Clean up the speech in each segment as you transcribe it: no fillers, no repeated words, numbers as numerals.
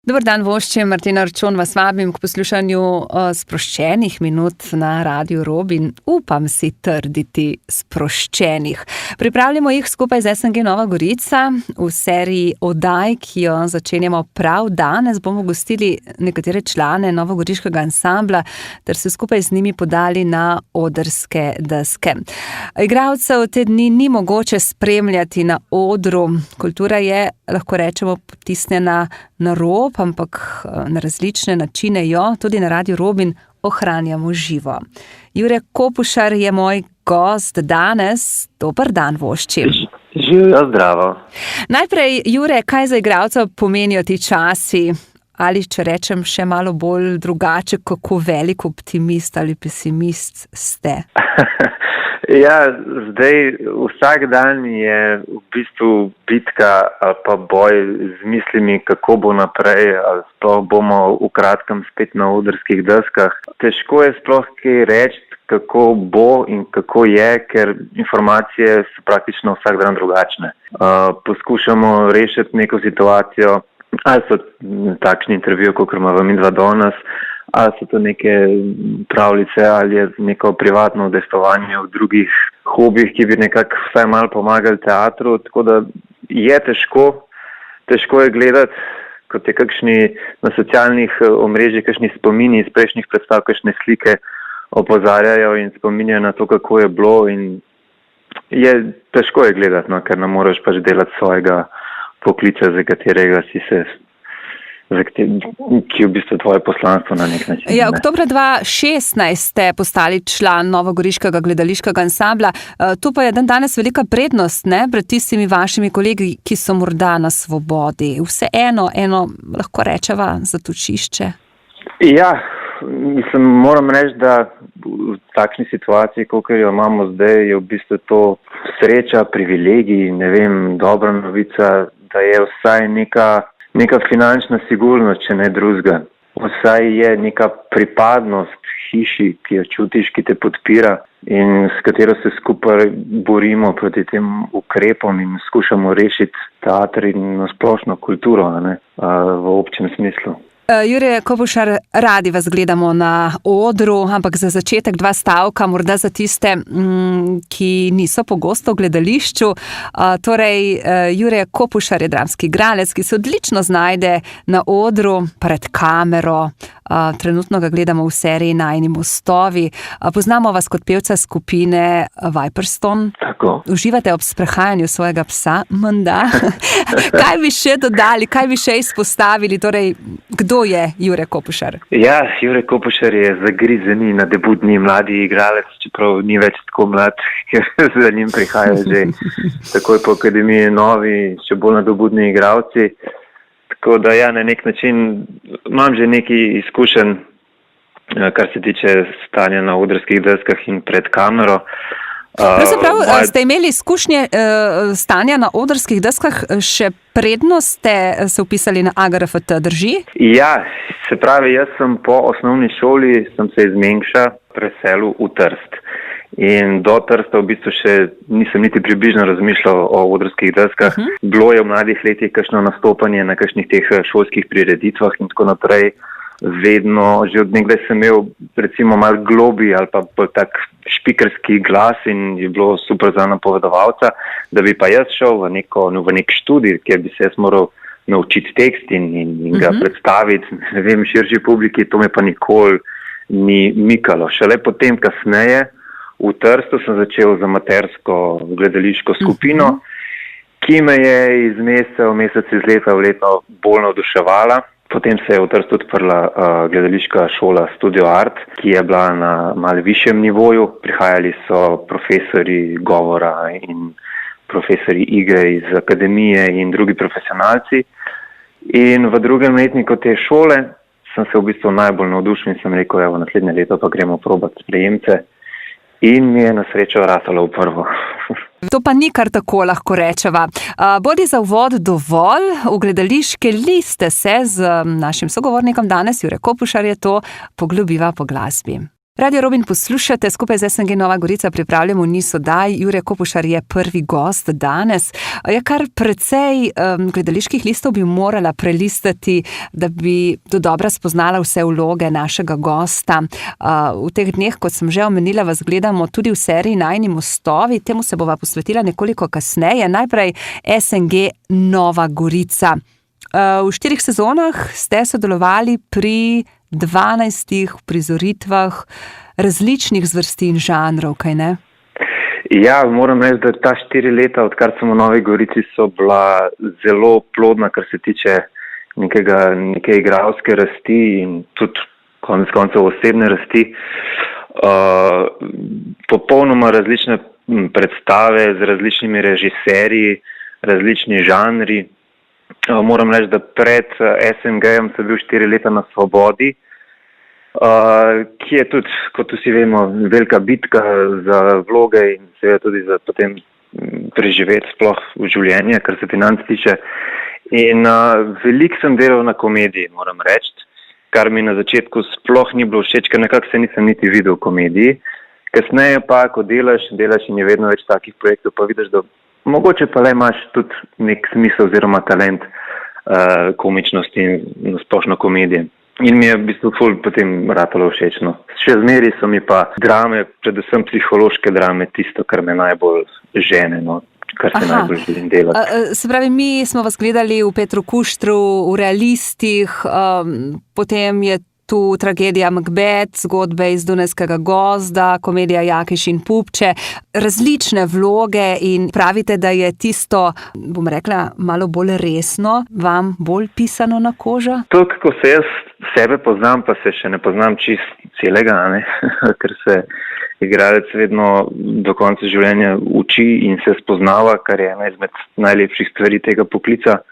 Dober dan, vošči, Martina Arčon, vas vabim k poslušanju sproščenih minut na Radiu Robin. Upam si trditi sproščenih. Pripravljamo jih skupaj z SNG Nova Gorica v seriji oddaj, ki jo začenjamo prav danes. Bomo gostili nekatere člane novogoriškega ansambla ter se skupaj z njimi podali na odrske deske. Igralcev te dni ni mogoče spremljati na odru. Kultura je, lahko rečemo, potisnjena na rob, ampak na različne načine jo tudi na Radiu Robin ohranjamo živo. Jure Kopušar je moj gost danes. Dober dan, vošči. Živijo, zdravo. Najprej, Jure, kaj za igralca pomenijo ti časi? Ali, če rečem še malo bolj drugače, kako velik optimist ali pesimist ste? Ja, zdaj vsak dan je v bistvu bitka ali pa boj z mislimi, kako bo naprej, ali sploh bomo v kratkem spet na odrskih deskah. Težko je sploh kaj reči, kako bo in kako je, ker informacije so praktično vsak dan drugačne. Poskušamo rešiti neko situacijo, ali so takšni intervju, kot imamo midva danes, ali so to neke pravljice, ali je neko privatno udejstvovanje v drugih hobijih, ki bi nekako vsaj malo pomagali teatru. Tako da je težko je gledati, kot je kakšni na socialnih omrežjih, kakšni spomini iz prejšnjih predstav, kakšne slike opozarjajo in spominjajo na to, kako je bilo, in težko je gledati, no, ker ne moreš pač delati svojega poklica, za katerega si se, ki je v bistvu tvoje poslanstvo na nek način. Ja, oktobra 2016 ste postali član novogoriškega gledališkega ansambla. Tu pa je danes velika prednost, ne, pred tistimi vašimi kolegi, ki so morda na svobodi. Vseeno, lahko rečeva, zatočišče. Ja, moram reči, da v takšni situaciji, kot jo imamo zdaj, je v bistvu to sreča, privilegij, dobra novica, da je vsaj neka finančna sigurnost, če ne drugega. Vsaj je neka pripadnost hiši, ki jo čutiš, ki te podpira in s katero se skupaj borimo proti tem ukrepom in skušamo rešiti teater in nasplošno kulturo, v občem smislu. Jure Kopušar, radi vas gledamo na odru, ampak za začetek 2 stavka, morda za tiste, ki niso pogosto v gledališču. Torej, Jure Kopušar je dramski igralec, ki se odlično znajde na odru, pred kamero. Trenutno ga gledamo v seriji Najini mostovi. Poznamo vas kot pevca skupine Viperstone. Tako. Uživate ob sprehajanju svojega psa, menda. Kaj bi še dodali, kaj bi še izpostavili? Torej, kdo je Jure Kopušar? Ja, Jure Kopušar je zagrizeni, nadebudni mladi igralec, čeprav ni več tako mlad, ker za njim prihajajo že takoj po akademiji novi, še bolj nadebudni igralci. Tako da ja, na nek način imam že nekaj izkušenj, kar se tiče stanja na odrskih deskah in pred kamero. Pravzaprav ste imeli izkušnje stanja na odrskih deskah, še predno ste se vpisali na AGRFT, drži? Ja, se pravi, jaz sem po osnovni šoli, sem se iz Mengša preselil v Trst. In do Trsta v bistvu še nisem niti približno razmišljal o odrskih deskah. Bilo je v mladih letih kakšno nastopanje na kakšnih teh šolskih prireditvah in tako naprej. Vedno, že od nekdaj sem imel recimo malo globi ali pa bolj tak špikerski glas in je bilo super za napovedovalca, da bi pa jaz šel v nek študij, kjer bi se jaz moral naučiti tekst in ga predstaviti, širši publiki, to me pa nikoli ni mikalo. Šele potem kasneje v Trstu sem začel z amatersko gledališko skupino, ki me je iz meseca v mesec, iz leta v leto bolj navduševala. Potem se je v Trstu odprla gledališka šola Studio Art, ki je bila na malo višjem nivoju. Prihajali so profesori govora in profesori igre iz akademije in drugi profesionalci. In v drugem letniku te šole sem se v bistvu najbolj navdušil in sem rekel, evo, naslednje leto pa gremo probati sprejemce. In mi je na srečo ratalo v prvo. To pa ni kar tako, lahko rečeva. Bodi za uvod dovolj, v gledališke liste se z našim sogovornikom danes, Jure Kopušar, je to poglobiva po glasbi. Radio Robin poslušate, skupaj z SNG Nova Gorica pripravljamo niz oddaj. Jure Kopušar je prvi gost danes. Je kar precej gledaliških listov bi morala prelistati, da bi dodobra spoznala vse vloge našega gosta. V teh dneh, kot sem že omenila, vas gledamo tudi v seriji Najini mostovi. Temu se bova posvetila nekoliko kasneje. Najprej SNG Nova Gorica. V 4 sezonah ste sodelovali pri 12 prizoritvah različnih zvrsti in žanrov, kaj ne? Ja, moram reči, da ta 4 leta, odkar sem v Novi Gorici, so bila zelo plodna, kar se tiče neke igralske rasti in tudi konec koncev osebne rasti. Popolnoma različne predstave z različnimi režiserji, različni žanri. Moram reči, da pred SNG-jem sem bil 4 leta na Svobodi, ki je tudi, kot vsi vemo, velika bitka za vloge in seveda tudi za potem preživeti sploh v življenje, kar se financ tiče. In veliko sem delal na komediji, moram reči, kar mi na začetku sploh ni bilo všeč, ker nekako se nisem niti videl v komediji. Kasneje pa, ko delaš in je vedno več takih projektov, pa vidiš, da mogoče pa le imaš tudi nek smisel oziroma talent komičnosti in splošno komedije. In mi je v bistvu ful potem ratalo všečno. Še zmeri so mi pa drame, predvsem psihološke drame, tisto, kar me najbolj žene, no, kar se najbolj želim delati. Se pravi, mi smo vas gledali v Petru Kuštru, v Realistih, potem je tu tragedija Macbeth, zgodbe iz Dunajskega gozda, komedija Jakiš in Pupče, različne vloge in pravite, da je tisto, bom rekla, malo bolj resno, vam bolj pisano na kožo? To, kako se jaz sebe poznam, pa se še ne poznam čist celega, ne? Ker se igralec vedno do konca življenja uči in se spoznava, kar je ena izmed najlepših stvari tega poklica,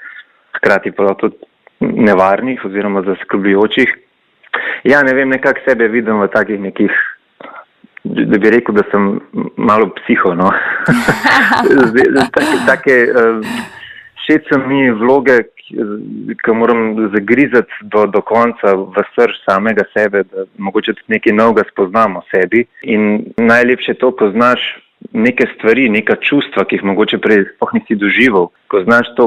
hkrati pa tudi nevarnih oziroma zaskrbljujočih. Ja, ne vem, nekako sebe vidim v takih nekih, da bi rekel, da sem malo psiho, no. Všeč so mi vloge, ki moram zagrizati do konca v srž samega sebe, da mogoče tudi nekaj novega spoznam o sebi. In najlepše je to, ko znaš neke stvari, neka čustva, ki jih mogoče prej sploh nisi doživel, ko znaš to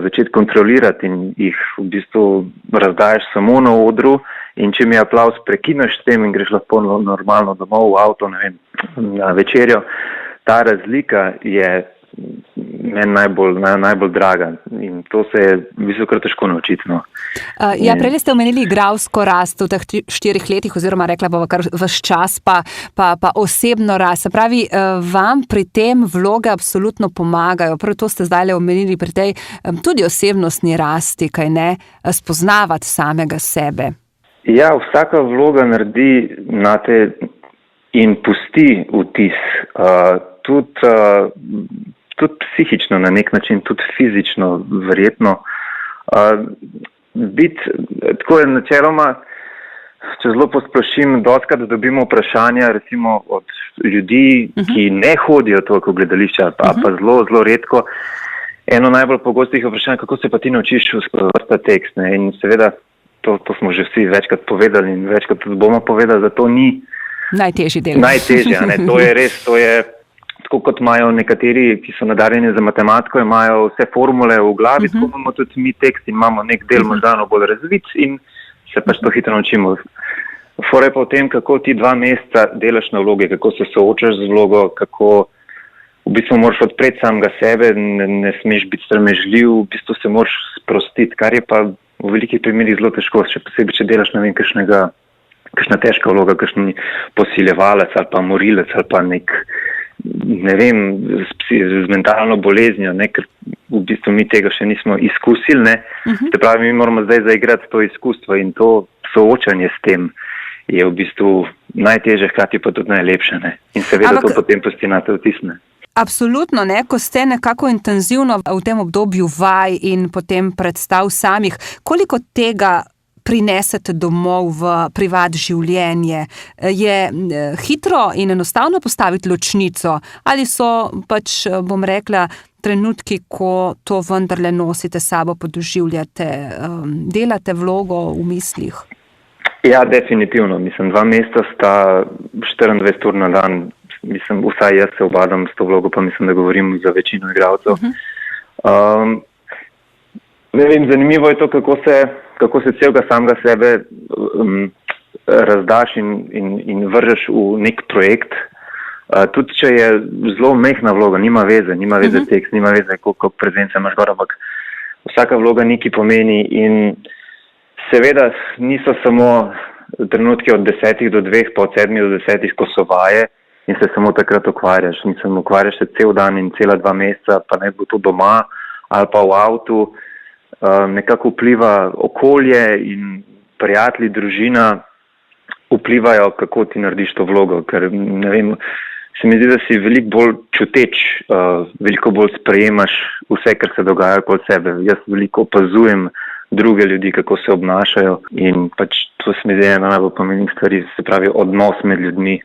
začeti kontrolirati in jih v bistvu razdajaš samo na odru in če mi aplavz prekineš s tem in greš lahko normalno domov v avto, ne vem, na večerjo, ta razlika je meni najbolj draga in to se je v bistvu kar težko naučiti. No. Ja, prej ste omenili igralsko rast v teh 4 letih oziroma rekla bova kar vaš čas pa osebno rast. Se pravi, vam pri tem vloge absolutno pomagajo. Prav to ste zdaj omenili pri tej tudi osebnostni rasti, kaj ne, spoznavati samega sebe. Ja, vsaka vloga naredi nate in pusti vtis. Tudi psihično na nek način, tudi fizično, verjetno. Tako je načeloma, če zelo posplošim, dostikrat dobimo vprašanja recimo od ljudi, ki ne hodijo toliko v gledališča, pa zelo, zelo redko. Eno najbolj pogostih vprašanj, kako se pa ti naučiš vrsta tekst. Ne? In seveda, to smo že vsi večkrat povedali in večkrat tudi bomo povedali, da to ni najtežji del. Najtežje, ne? To je res, to je tako kot imajo nekateri, ki so nadarjeni za matematiko, imajo vse formule v glavi, tako imamo tudi mi tekst in imamo nek del možganov bolj razvit in se pač to hitro naučimo. Fora je pa v tem, kako ti 2 meseca delaš na vloge, kako se soočaš z vlogo, kako v bistvu moraš odpreti samega sebe, ne smeš biti sramežljiv, v bistvu se moraš sprostiti, kar je pa v velikih primerih zelo težko, še posebej, če delaš na kakšna težka vloga, kakšen posiljevalec ali pa morilec ali pa ne vem, z mentalno boleznijo, ne, ker v bistvu mi tega še nismo izkusili, ne. Se pravi, mi moramo zdaj zaigrati to izkustvo in to soočanje s tem je v bistvu najtežje, hkrati pa tudi najlepše, ne. In seveda to potem postinate vtisne. Absolutno, ne, ko ste nekako intenzivno v tem obdobju vaj in potem predstav samih, koliko tega prinesete domov v privat življenje? Je hitro in enostavno postaviti ločnico? Ali so pač, bom rekla, trenutki, ko to vendarle nosite sabo, podoživljate, delate vlogo v mislih? Ja, definitivno. Mislim, 2 meseca sta 24 ur na dan. Mislim, vsaj jaz se obadam s to vlogo, pa mislim, da govorim za večino igralcev. Ne vem, zanimivo je to, kako se celega samega sebe razdaš in vržeš v nek projekt. Tudi če je zelo mehna vloga, nima veze tekst, nima veze, koliko prezenca imaš gor, ampak vsaka vloga nekaj pomeni in seveda niso samo trenutki od 10 do 2, pa od 7 do 10, ko so vaje in se samo takrat ukvarjaš. Mislim, ukvarjaš se cel dan in cela 2 meseca, pa ne bo to doma ali pa v avtu. Nekako vpliva okolje in prijatelji, družina vplivajo, kako ti narediš to vlogo, ker ne vem, se mi zdi, da si veliko bolj čuteč, veliko bolj sprejemaš vse, kar se dogaja okoli sebe. Jaz veliko opazujem druge ljudi, kako se obnašajo in pač to se mi zdi ena najbolj pomembnih stvari, se pravi odnos med ljudmi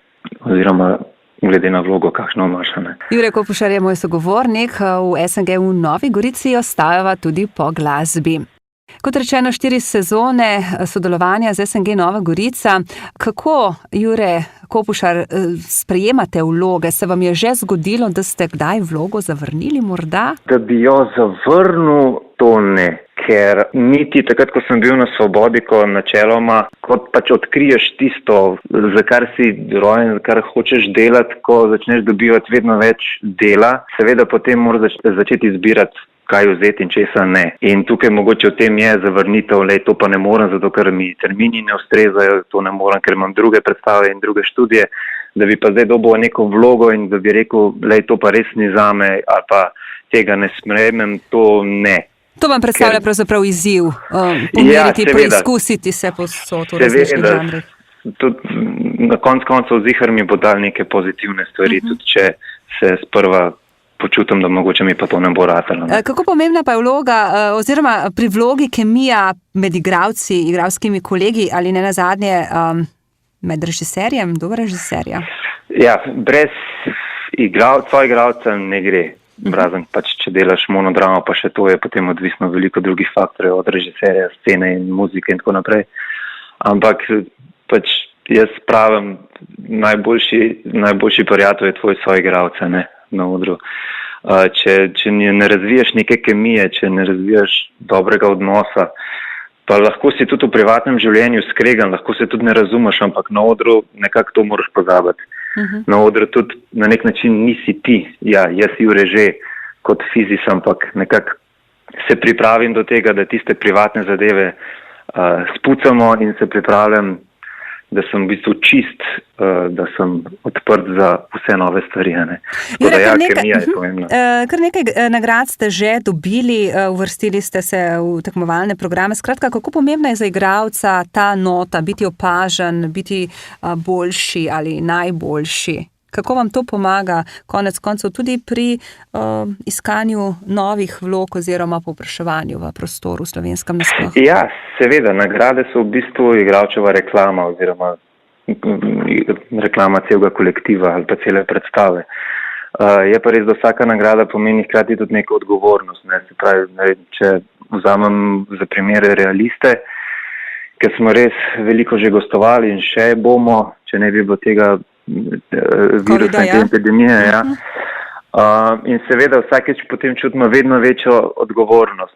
oziroma glede na vlogo, kakšno imaš. Jure Kopušar je moj sogovornik, v SNG v Novi Gorici ostajava tudi po glasbi. Kot rečeno, 4 sezone sodelovanja z SNG Nova Gorica. Kako, Jure Kopušar, sprejemate vloge? Se vam je že zgodilo, da ste kdaj vlogo zavrnili morda? Da bi jo zavrnil, to ne. Ker niti takrat, ko sem bil na svobodi, ko načeloma, kot pač odkriješ tisto, za kar si rojen, za kar hočeš delati, ko začneš dobivati vedno več dela, seveda potem moraš začeti izbirati, kaj vzeti in česa ne. In tukaj mogoče v tem je zavrnitev, to pa ne morem, zato ker mi termini ne ustrezajo, to ne morem, ker imam druge predstave in druge študije, da bi pa zdaj dobil neko vlogo in da bi rekel, to pa res ni zame ali pa tega ne sprejmem, to ne. To vam predstavlja pravzaprav izziv, pomeriti, preizkusiti se povsod v različnih žanrih. Na koncu zihar mi bo dal neke pozitivne stvari, tudi če se sprva počutim, da mogoče mi pa to ne bo ratalo. Kako pomembna pa je vloga, oziroma pri vlogi kemija med igralci, igralskimi kolegi ali ne nazadnje med režiserjem, dober režiserja? Ja, brez igralca ne gre. Razen pač, če delaš monodramo, pa še to je potem odvisno veliko drugih faktorjev, od režiserja, scene in muzike in tako naprej. Ampak pač jaz pravim, najboljši prijatelj je tvoj soigralca, ne, na odru. Če ne razvijaš neke kemije, če ne razvijaš dobrega odnosa, pa lahko si tudi v privatnem življenju skregan, lahko se tudi ne razumeš, ampak na odru nekako to moraš pozabiti. Na odru tudi na nek način nisi ti, jaz Jure že kot fizič, ampak nekako se pripravim do tega, da tiste privatne zadeve spucamo in se pripravljam, da sem v bistvu čist, da sem odprt za vse nove stvari. Jure, kemija je pomembna. Kar nekaj nagrad ste že dobili, uvrstili ste se v tekmovalne programe. Skratka, kako pomembna je za igralca ta nota, biti opažen, biti boljši ali najboljši? Kako vam to pomaga konec koncev tudi pri iskanju novih vlog oziroma povpraševanju v prostoru slovenskem nasploh? Ja, seveda, nagrade so v bistvu igralčeva reklama oziroma reklama celega kolektiva ali pa cele predstave. Je pa res, da vsaka nagrada pomeni hkrati tudi neko odgovornost. Se pravi, če vzamem za primere realiste, ker smo res veliko že gostovali in še bomo, če ne bi bilo tega virusa in epidemije. In seveda vsakeč potem čutimo vedno večjo odgovornost.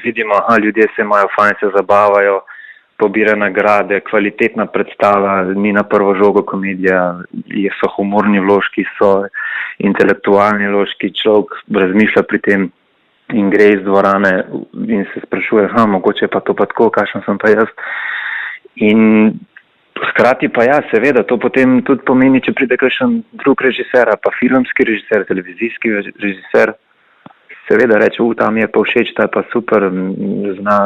Vidimo, ljudje se imajo fajn, se zabavajo, pobira nagrade, kvalitetna predstava, ni na prvo žogo komedija, so humorni vložki, so intelektualni vložki, človek razmišlja pri tem in gre iz dvorane in se sprašuje, mogoče pa to pa tako, kakšen sem pa jaz. In hkrati pa seveda, to potem tudi pomeni, če pride kakšen drug režiser, pa filmski režiser, televizijski režiser, seveda reče, tam je pa všeč, ta je pa super, zna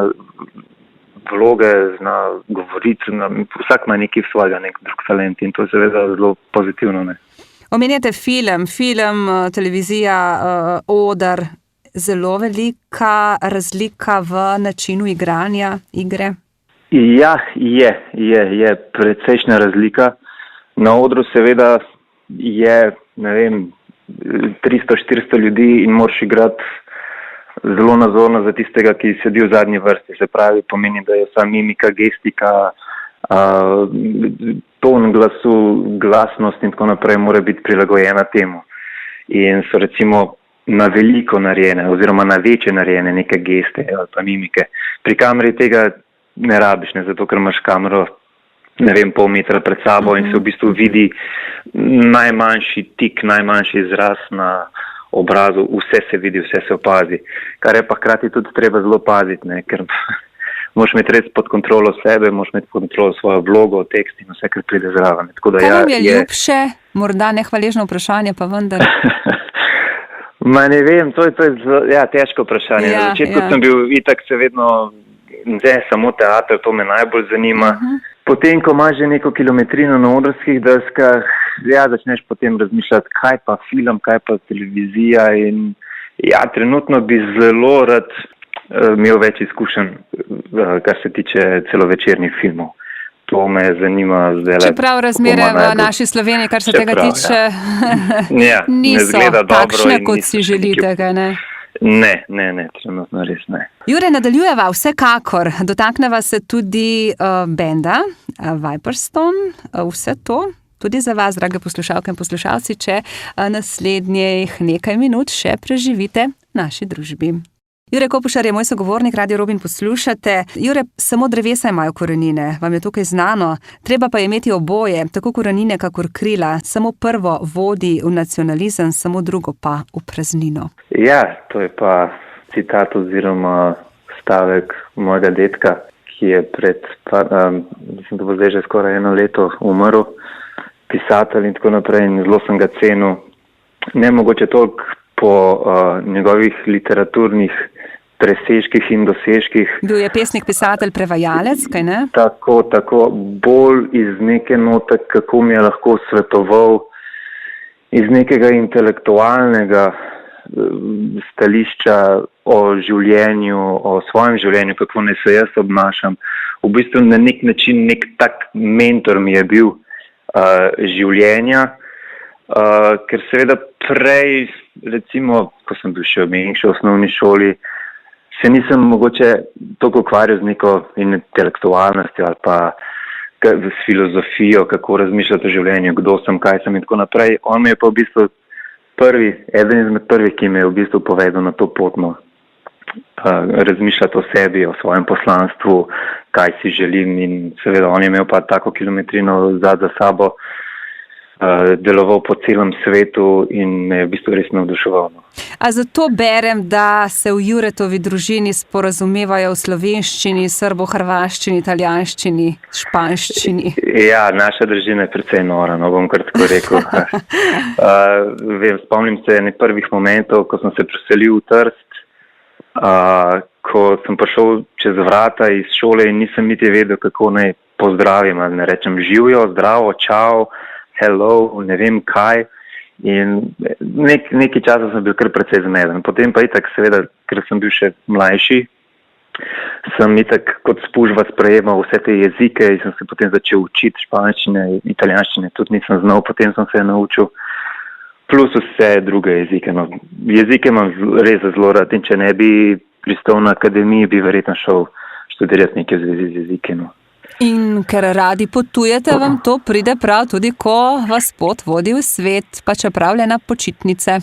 vloge, zna govoriti, vsak ima nekaj svojega, nek drug talent in to je seveda zelo pozitivno. Omenjate film, televizija, oder, zelo velika razlika v načinu igranja igre? Ja, je precejšnja razlika. Na odru seveda je, 300-400 ljudi in moraš igrati zelo nazorno za tistega, ki sedi v zadnji vrsti. Se pravi, pomeni, da je vsa mimika, gestika, ton glasu, glasnost in tako naprej mora biti prilagojena temu. In so recimo na veliko narejene oziroma na večje narejene neke geste ali pa mimike. Pri kameri tega ne rabiš, ne, zato ker imaš kamero, ne vem, pol metra pred sabo in se v bistvu vidi najmanjši tik, najmanjši izraz na obrazu, vse se vidi, vse se opazi. Kar je pa hkrati tudi treba zelo paziti, ne, ker moraš imeti res pod kontrolo sebe, moraš imeti pod kontrolo svojo vlogo, tekst in vse, kar pride zraven. Kaj vam je ljubše? Morda nehvaležno vprašanje, pa vendar. Ma ne vem, to je težko vprašanje. Na začetku sem bil itak se vedno, ne samo teater, to me najbolj zanima. Potem, ko imaš že neko kilometrino na odrskih deskah, začneš potem razmišljati, kaj pa film, kaj pa televizija in trenutno bi zelo rad imel več izkušenj, kar se tiče celovečernih filmov. To me zanima zdaj. Čeprav razmere v naši Sloveniji, kar se tega tiče, niso takšne, kot si želite, kaj ne? Ne, trenutno res ne. Jure, nadaljujeva vsekakor. Dotakneva se tudi benda Viperstone, vse to. Tudi za vas, drage poslušalke in poslušalci, če naslednjih nekaj minut še preživite v naši družbi. Jure Kopušar je moj sogovornik, Radio Robin poslušate. Jure, samo drevesa imajo korenine, vam je tukaj znano. Treba pa imeti oboje, tako korenine kakor krila. Samo prvo vodi v nacionalizem, samo drugo pa v praznino. Ja, to je pa citat oziroma stavek mojega dedka, ki je mislim, da bo zdaj že skoraj 1 leto umrl, pisatelj in tako naprej, in zelo sem ga cenil. Ne mogoče toliko po njegovih literaturnih presežkih in dosežkih. Bil je pesnik, pisatelj, prevajalec, kaj ne? Tako, bolj iz neke note, kako mi je lahko svetoval, iz nekega intelektualnega stališča o življenju, o svojem življenju, kako naj se jaz obnašam. V bistvu na nek način nek tak mentor mi je bil življenja, ker seveda prej, recimo, ko sem bil še v osnovni šoli, se nisem mogoče toliko ukvarjal z neko intelektualnostjo ali pa z filozofijo, kako razmišljati o življenju, kdo sem, kaj sem in tako naprej. On mi je pa v bistvu eden izmed prvih, ki me je v bistvu povedal na to potno razmišljati o sebi, o svojem poslanstvu, kaj si želim, in seveda on je imel pa tako kilometrino za sabo, deloval po celem svetu in me je v bistvu res navduševal. A zato berem, da se v Juretovi družini sporazumevajo v slovenščini, srbo-hrvaščini, italijanščini, španščini? Ja, naša družina je precej nora, bom kar tako rekel. Spomnim se prvih momentov, ko sem se preselil v Trst, ko sem prišel čez vrata iz šole in nisem niti vedel, kako naj pozdravim, ali ne rečem živijo, zdravo, čau, hello, ne vem kaj. In nekaj časa sem bil kar precej zmeden. Potem pa itak, seveda, ker sem bil še mlajši, sem itak kot spužva sprejemal vse te jezike in sem se potem začel učiti španščine, italijanščine, tudi nisem znal, potem sem se naučil, plus vse druge jezike. No. Jezike imam res zelo rad in če ne bi pristal na akademiji, bi verjetno šel študirati nekaj v zvezi z jezike. No. In ker radi potujete, vam to pride prav tudi, ko vas pot vodi v svet, pa čeprav le na počitnice.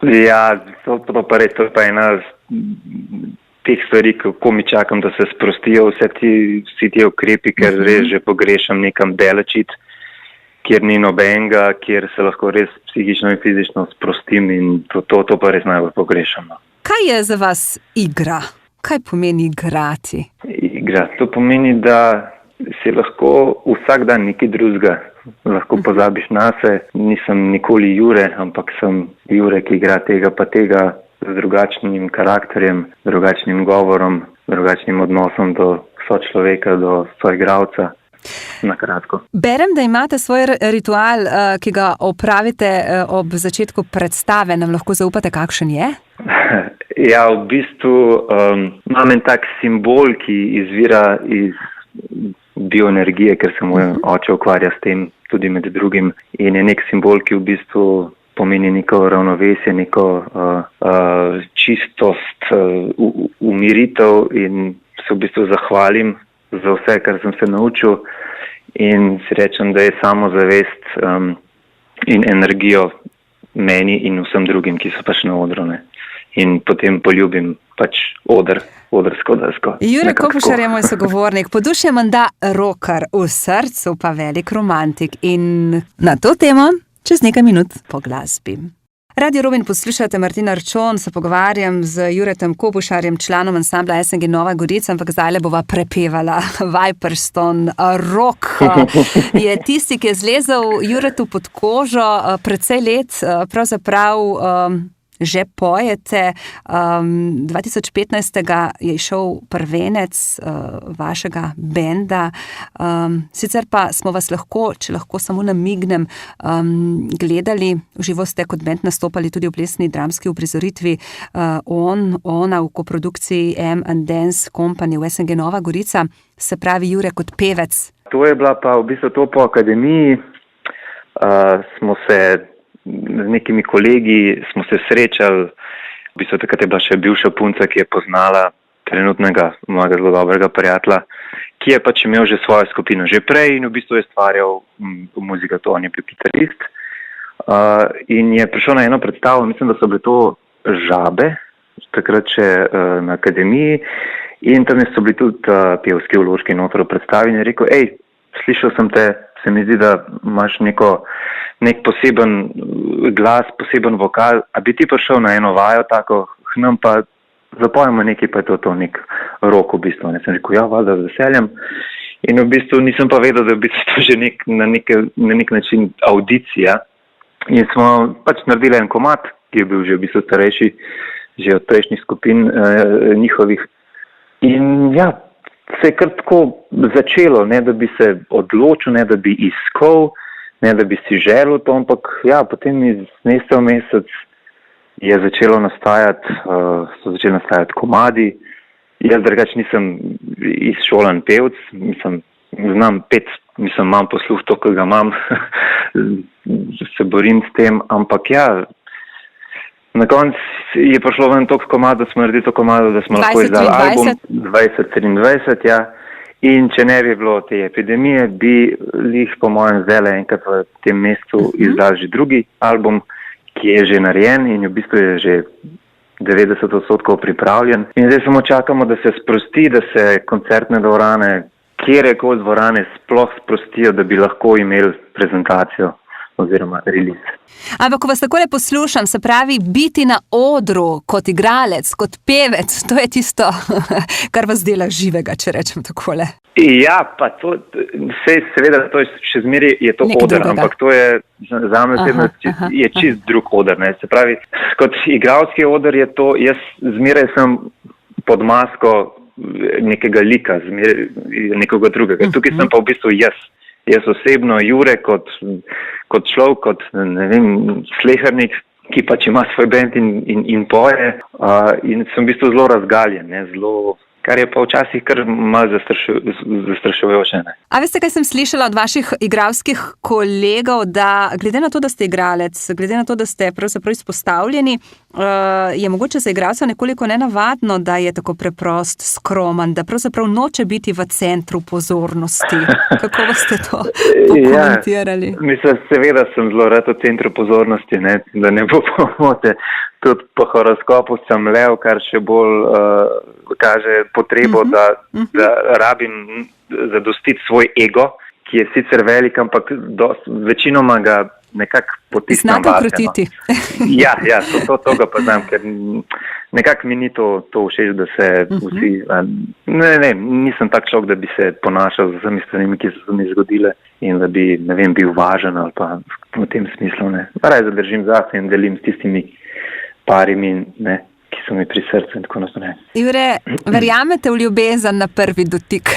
Ja, to je pa ena teh stvari, kako mi čakam, da se sprostijo vsi ti ukrepi, ker res že pogrešam nekam daleč, kjer ni nobenega, kjer se lahko res psihično in fizično sprostim, in to pa res najbolj pogrešam. Kaj je za vas igra? Kaj pomeni igrati? Igra, to pomeni, da si lahko vsak dan nekaj drugega, lahko pozabiš nase. Nisem nikoli Jure, ampak sem Jure, ki igra tega pa tega, z drugačnim karakterjem, drugačnim govorom, drugačnim odnosom do sočloveka, do soigralca. Na kratko. Berem, da imate svoj ritual, ki ga opravite ob začetku predstave. Nam lahko zaupate, kakšen je? Ja, v bistvu imam en tak simbol, ki izvira iz bioenergije, ker se moj oče ukvarja s tem tudi med drugim, in je nek simbol, ki v bistvu pomeni neko ravnovesje, neko čistost, umiritev, in se v bistvu zahvalim za vse, kar sem se naučil, in si rečem, da je samozavest in energijo meni in vsem drugim, ki so pač na odru, ne. In potem poljubim pač odrsko desko. Jure Kopušar je moj sogovornik, po duši je menda rocker, v srcu pa velik romantik in na to temo čez nekaj minut po glasbi. Radio Robin poslušate, Martina Arčon, se pogovarjam z Juretom Kopušarjem, članom ansambla SNG Nova Gorica, ampak zdajle bova prepevala Viperston. Rock je tisti, ki je zlezel Juretu pod kožo precej let, pravzaprav že pojete. 2015. je išel prvenec vašega benda. Sicer pa smo vas lahko, če lahko samo namignem, gledali, v živo ste kot bend nastopali tudi v plesni dramski uprizoritvi Ona v koprodukciji M&Dance Company v SNG Nova Gorica, se pravi Jure kot pevec. To je bila pa v bistvu to po akademiji. Smo se z nekimi kolegi smo se srečali, v bistvu takrat je bila še bivša punca, ki je poznala trenutnega mojega zelo dobrega prijatelja, ki je pač imel že svojo skupino že prej in v bistvu je stvarjal muzika, to on je bil kitarist. In je prišel na eno predstavo, mislim, da so bile to Žabe, takrat še na akademiji, in tam so bili tudi pevski vložki noter v predstavi in je rekel, slišal sem te, se mi zdi, da imaš nek poseben glas, poseben vokal, a bi ti prišel na eno vajo tako, nam pa zapojemo nekaj, pa je to nek rock v bistvu. Ne sem rekel, valjda z veseljem. In v bistvu nisem pa vedel, da je v bistvu to že na nek način audicija. In smo pač naredili en komad, ki je bil že v bistvu starejši, že od prejšnjih skupin njihovih. In se je kar tako začelo, ne da bi se odločil, ne da bi iskal, ne da bi si želel to, ampak potem iz meseca v mesec so začeli nastajati komadi. Jaz drugače nisem izšolan pevc, znam pet, imam posluh to, ki ga imam, se borim s tem, ampak na koncu je prišlo ven toliko komadov, da smo naredili to komado, da smo lahko izdali album 2023, In če ne bi bilo te epidemije, bi jih po mojem zdajle enkrat v tem mesecu izdali že drugi album, ki je že narejen in v bistvu je že 90% pripravljen. In zdaj samo čakamo, da se sprosti, da se koncertne dvorane, kjerekoli dvorane sploh sprostijo, da bi lahko imeli prezentacijo oziroma release. Ampak, ko vas takole poslušam, se pravi, biti na odru kot igralec, kot pevec, to je tisto, kar vas dela živega, če rečem takole. Pa to, seveda, to je še zmeraj je to oder, ampak to je zame je čist drug oder, ne. Se pravi, kot igralski oder je to, jaz zmeraj sem pod masko nekega lika, nekoga drugega. Tukaj sem pa v bistvu jaz osebno, Jure, kot človek, kot, ne vem, slehernik, ki pač ima svoj bend in poje, in sem v bistvu zelo razgaljen, ne, kar je pa včasih kar malo zastrašujoče, ne. A veste, kaj sem slišala od vaših igralskih kolegov, da glede na to, da ste igralec, glede na to, da ste pravzaprav izpostavljeni, je mogoče za igralca nekoliko nenavadno, da je tako preprost, skroman, da pravzaprav noče biti v centru pozornosti. Kako boste to pokomentirali? Mislim, seveda sem zelo rad v centru pozornosti, ne, da ne bo pomote. Tudi po horoskopu sem lev, kar še bolj kaže potrebo, da rabim zadostiti svoj ego, ki je sicer velik, ampak večinoma ga nekako potisnem vase. Znate ukrotiti. To ga pa znam, ker nekako mi ni to všeč, da se vsi... nisem tak človek, da bi se ponašal z vsemi stvarmi, ki so mi zgodile in da bi, ne vem, bil važen ali pa v tem smislu, ne. Raj zadržim zase in delim s tistimi parimi, ne, ki so mi pri srcu in tako naprej. Jure, verjamete v ljubezen na prvi dotik?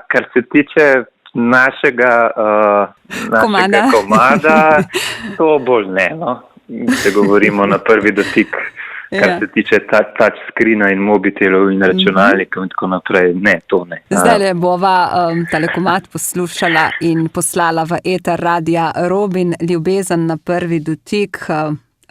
Kar se tiče našega komada, to bolj ne, no. Če govorimo na prvi dotik, kar se tiče touch screena in mobitelov in računalnikov in tako naprej, ne, to ne. Zdajle bova tale komad poslušala in poslala v eter radia Robin, ljubezen na prvi dotik,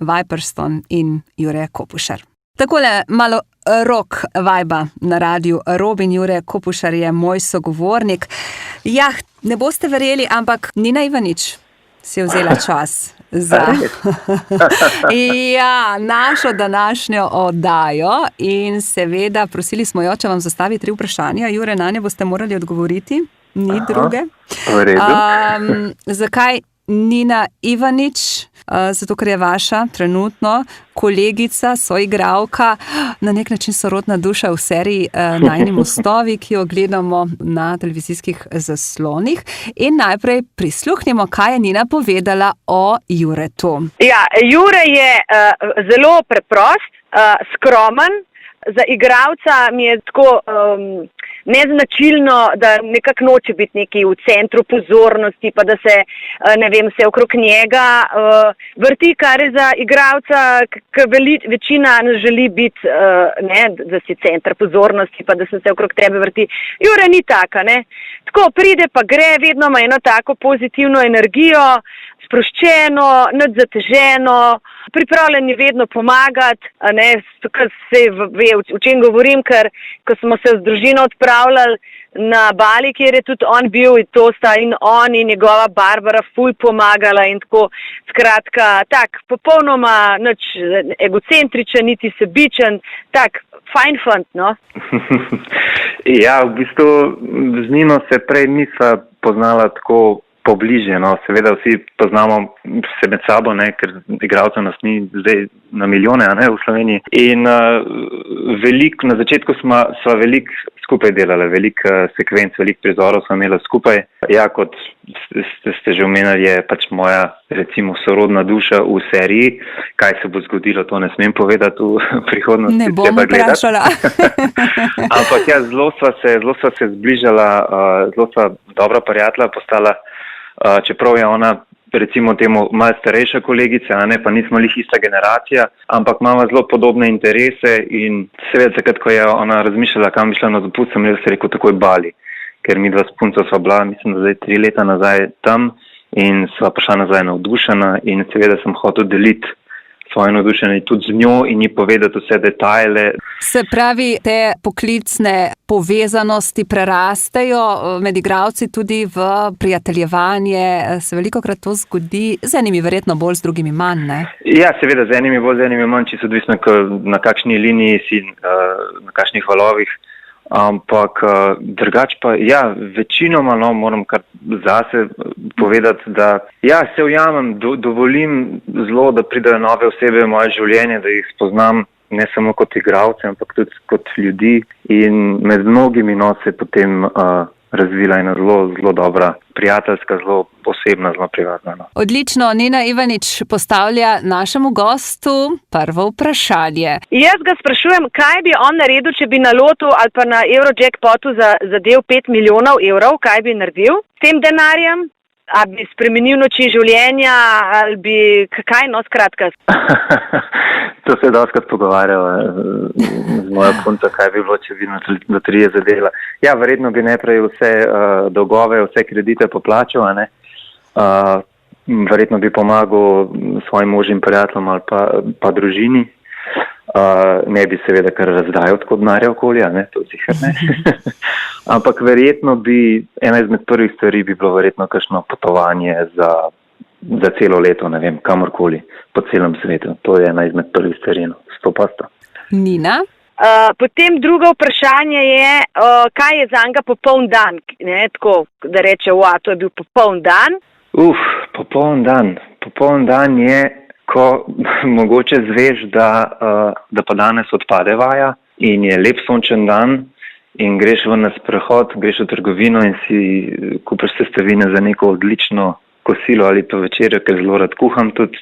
Viperston in Jure Kopušar. Takole malo rock vajba na radiu Robin. Jure Kopušar je moj sogovornik. Jah, ne boste verjeli, ampak Nina Ivanič si je vzela čas za našo današnjo oddajo in seveda prosili smo jo, če vam zastavi 3 vprašanja. Jure, nanje boste morali odgovoriti, ni druge. V redu. Zakaj Nina Ivanič? Zato, ker je vaša trenutno kolegica, soigralka, na nek način sorodna duša v seriji Najini mostovi, ki jo gledamo na televizijskih zaslonih. In najprej prisluhnimo, kaj je Nina povedala o Juretu. Ja, Jure je zelo preprost, skromen. Za igralca mi je tako neznačilno, da nekako noče biti neki v centru pozornosti, pa da se, se okrog njega vrti, kar je za igralca, večina ne želi biti, da si center pozornosti, pa da se okrog tebe vrti. Jure ni taka, ne. Tako pride pa gre, vedno ima eno tako pozitivno energijo, sproščeno, nič zateženo, pripravljen je vedno pomagati, ker se ve, o čem govorim, ker ko smo se z družino odpravljali na Bali, kjer je tudi on bil, in to sta in on in njegova Barbara ful pomagala in tako, skratka, tak, popolnoma nič egocentričen, niti sebičen, tak, fajn fant, no. Ja, v bistvu z Nino se prej nisva poznala tako pobliže, no, seveda vsi poznamo se med sabo, ne, ker igralcev nas ni zdaj na milijone, ne, v Sloveniji. In na začetku sva veliko skupaj delali, veliko sekvenc, veliko prizorov sva imela skupaj. Ja, kot ste že omenili, je pač moja, recimo, sorodna duša v seriji. Kaj se bo zgodilo, to ne smem povedati v prihodnosti. Ne bom vprašala. Ampak ja, zelo sva se zbližala, zelo sva dobra prijatelja postala. Čeprav je ona, recimo temu, malo starejša kolegica, pa nismo lih ista generacija, ampak imamo zelo podobne interese in seveda takrat, ko je ona razmišljala, kam bi šla na dopust, sem jaz rekel takoj Bali, ker mi 2 s punco sva bila, mislim, da zdaj 3 leta nazaj tam in sva prišla nazaj navdušena in seveda sem hotel deliti svoje navdušenje tudi z njo in ji povedati vse detajle. Se pravi, te poklicne povezanosti prerastejo med igralci tudi v prijateljevanje. Se velikokrat to zgodi, z enimi verjetno bolj, z drugimi manj, ne? Ja, seveda, z enimi bolj, z enimi manj, čisto odvisno, na kakšni liniji si, na kakšnih valovih. Ampak drugače pa, ja, večinoma, no, moram kar zase povedati, da ja, se ujamem, dovolim zelo, da pridejo nove osebe v moje življenje, da jih spoznam ne samo kot igralce, ampak tudi kot ljudi in med mnogimi se potem razvila ena zelo dobra, prijateljska, zelo posebna, zelo privatna. No. Odlično, Nina Ivanič postavlja našemu gostu prvo vprašanje. Jaz ga sprašujem, kaj bi on naredil, če bi na lotu ali pa na Eurojackpotu zadel 5 milijonov evrov, kaj bi naredil s tem denarjem? A bi spremenil način življenja, ali bi, kaj, no, skratka? To se je dostakrat pogovarjala z mojo punco, kaj bi bilo, če bi na loterije zadela. Ja, verjetno bi najprej vse dolgove, vse kredite poplačal, ne? Verjetno bi pomagal svojim možim prijateljem ali pa družini. Ne bi seveda kar razdajal tako denarja okolja, ne, to sicer ne. Ampak verjetno bi, ena izmed prvih stvari bi bilo verjetno kakšno potovanje za celo leto, ne vem, kamorkoli, po celem svetu. To je ena izmed prvih stvari, no, 100%. Nina? Potem drugo vprašanje je, kaj je za njega popoln dan, ne, tako, da reče, to je bil popoln dan. Popoln dan je, ko mogoče zveš, da pa danes odpade vaja in je lep sončen dan in greš ven na sprehod, greš v trgovino in si kupiš sestavine za neko odlično kosilo ali pa večerjo, ker zelo rad kuham tudi.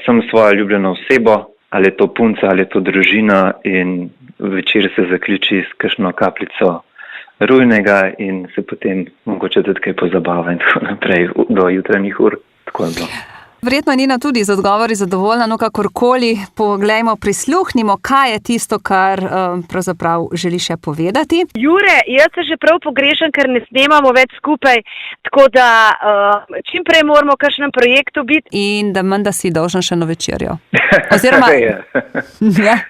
Sem svojo ljubljeno osebo, ali je to punca, ali je to družina in večer se zaključi s kakšno kapljico rujnega in se potem mogoče tudi kaj pozabava in tako naprej do jutranjih ur. Tako je bilo. Verjetno Nina tudi z odgovori zadovoljna, no kakorkoli, poglejmo, prisluhnimo, kaj je tisto, kar pravzaprav želi še povedati. Jure, jaz se že prav pogrešam, ker ne snemamo več skupaj, tako da čim prej moramo v kakšnem projektu biti. In da menda si dolžen še na večerjo. Oziroma...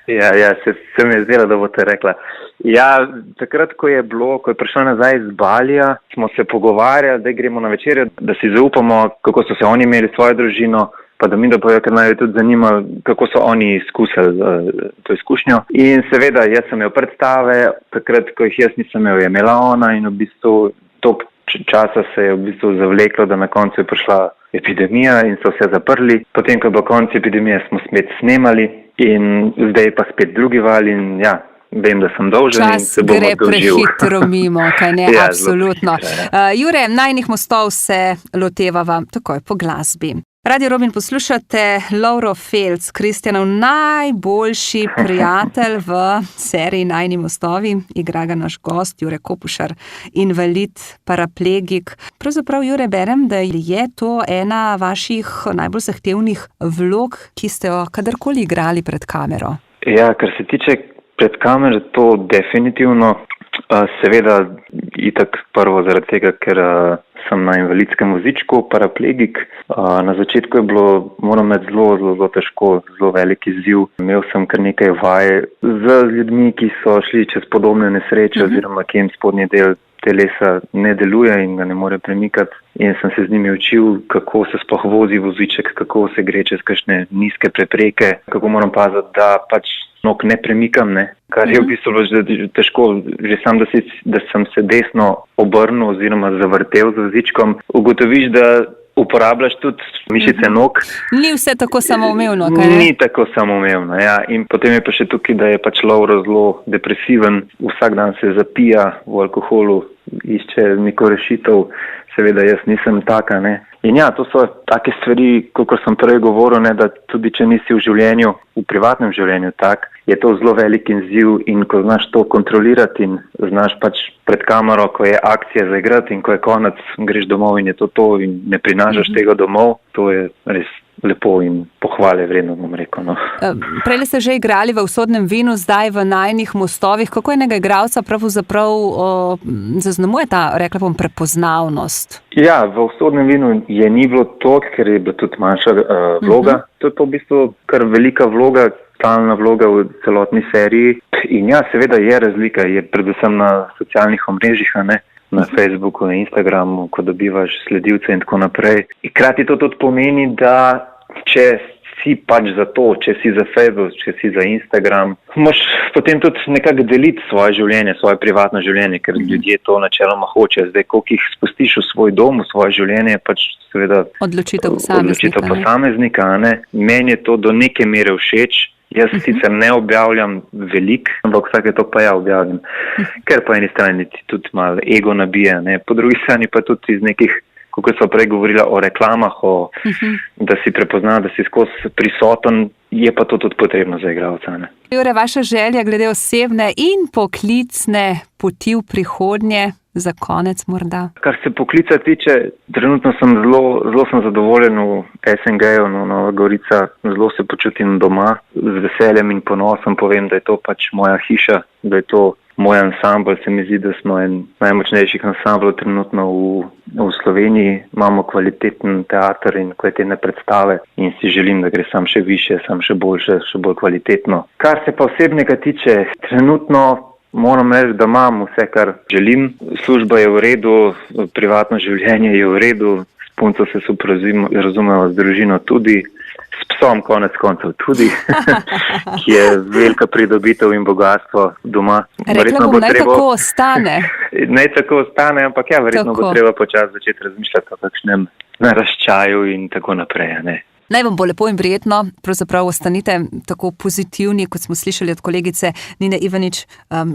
Ja, se mi je zdelo, da boste rekla. Ja, takrat, ko je prišla nazaj iz Balija, smo se pogovarjali, da gremo na večerjo, da si zaupamo, kako so se oni imeli svojo družino, pa da mi da povejo, ker naj tudi zanima, kako so oni izkusili to izkušnjo. In seveda, jaz sem imel predstave, takrat, ko jih jaz nisem imel, je imela ona in v bistvu toliko časa se je v bistvu zavleklo, da na koncu je prišla epidemija in so vse zaprli. Potem, ko je bilo konec epidemije, smo spet snemali in zdaj pa spet drugi val in ja, vem, da sem dolžen in se bom odložil. Čas gre prehitro mimo, kaj ne, ja, absolutno. Jure, najnih mostov se lotevava takoj po glasbi. Radio Robin poslušate, Lovro Felc, Kristjanov najboljši prijatelj v seriji Najni mostovi, igra ga naš gost Jure Kopušar, invalid, paraplegik. Pravzaprav, Jure, berem, da je to ena vaših najbolj zahtevnih vlog, ki ste jo kadarkoli igrali pred kamero. Ja, kar se tiče pred kamero, to definitivno, seveda itak prvo zaradi tega, ker sem na invalidskem vozičku, paraplegik. Na začetku je bilo, moram reči, zelo težko, zelo velik izziv. Imel sem kar nekaj vaj z ljudmi, ki so šli čez podobne nesreče oziroma ki jim spodnji del telesa ne deluje in ga ne more premikati. In sem se z njimi učil, kako se sploh vozi voziček, kako se gre čez kakšne nizke prepreke, kako moram paziti, da pač nog ne premikam, ne. Kar je v bistvu težko, že sam, da sem se desno obrnil oziroma zavrtel z vozičkom, ugotoviš, da uporabljaš tudi mišice nog. Ni vse tako samoumevno, kaj ne? Ni tako samoumevno, ja. In potem je pa še tukaj, da je pač Lovro zelo depresiven, vsak dan se zapija v alkoholu, išče neko rešitev, seveda jaz nisem taka, ne. In ja, to so take stvari, kot sem prej govoril, ne, da tudi če nisi v življenju, v privatnem življenju tak, je to zelo velik izziv in ko znaš to kontrolirati in znaš pač pred kamero, ko je akcija za igrati in ko je konec, greš domov in je to in ne prinašaš tega domov, to je res lepo in pohvale vredno, bom rekel. No. Prej ste že igrali v Usodnem vinu, zdaj v Najnih mostovih. Kako enega igralca pravzaprav zaznamuje ta, rekla bom, prepoznavnost? Ja, v Usodnem vinu je ni bilo toliko, ker je bila tudi manjša vloga. To je pa v bistvu kar velika vloga, stalna vloga v celotni seriji. In ja, seveda je razlika, je predvsem na socialnih omrežjih, na Facebooku, na Instagramu, ko dobivaš sledilce in tako naprej. Hkrati to tudi pomeni, da če si pač za to, če si za Facebook, če si za Instagram, moš potem tudi nekako deliti svoje življenje, svoje privatno življenje, ker ljudje to načeloma hoče. Zdaj, koliko jih spustiš v svoj dom, v svoje življenje, pač seveda odločitev posameznika, ne. Meni je to do neke mere všeč. Jaz sicer ne objavljam veliko, ampak vsake to pa ja objavljam. Ker po eni strani ti tudi malo ego nabija, ne. Po drugi strani pa tudi iz nekih, kako so prej govorila o reklamah, da si prepozna, da si skozi prisoten, je pa to tudi potrebno za igralca, ne. Jure, vaša želja glede osebne in poklicne poti v prihodnje, za konec morda? Kar se poklica tiče, trenutno sem zelo sem zadovoljen v SNG-ju, Nova Gorica, zelo se počutim doma, z veseljem in ponosom povem, da je to pač moja hiša, da je to moj ansambl, se mi zdi, da smo en najmočnejših ansamblov trenutno v Sloveniji, imamo kvaliteten teater in kvalitetne predstave in si želim, da gre sam še više, sam še boljše, še bolj kvalitetno. Kar se pa osebnega tiče, trenutno moram reči, da imam vse, kar želim. Služba je v redu, privatno življenje je v redu, s punco se super razumemo, z družino tudi, s psom konec koncev tudi, ki je velika pridobitev in bogatstvo doma. Rekla bom, naj tako ostane. Naj tako ostane, ampak ja, verjetno bo treba počasi začeti razmišljati o kakšnem naraščaju in tako naprej, ne. Naj vam bo lepo in prijetno, pravzaprav ostanite tako pozitivni, kot smo slišali od kolegice Nine Ivanič,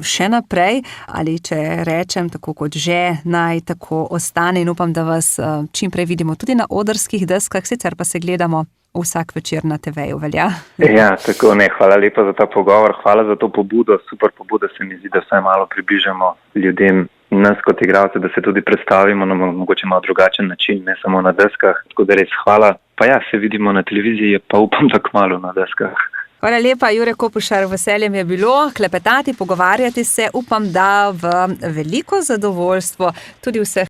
še naprej, ali če rečem tako kot že, naj tako ostane in upam, da vas čim prej vidimo tudi na odrskih deskah, sicer pa se gledamo vsak večer na TV-ju velja. Ja, tako ne, hvala lepa za ta pogovor, hvala za to pobudo, super pobuda se mi zdi, da vsaj malo približamo ljudem, nas kot igralce, da se tudi predstavimo na mogoče malo drugačen način, ne samo na deskah, tako da res hvala, pa ja, se vidimo na televiziji, pa upam, da kmalu na deskah. Hvala lepa, Jure Kopušar, veseljem je bilo klepetati, pogovarjati se, upam, da v veliko zadovoljstvo tudi vseh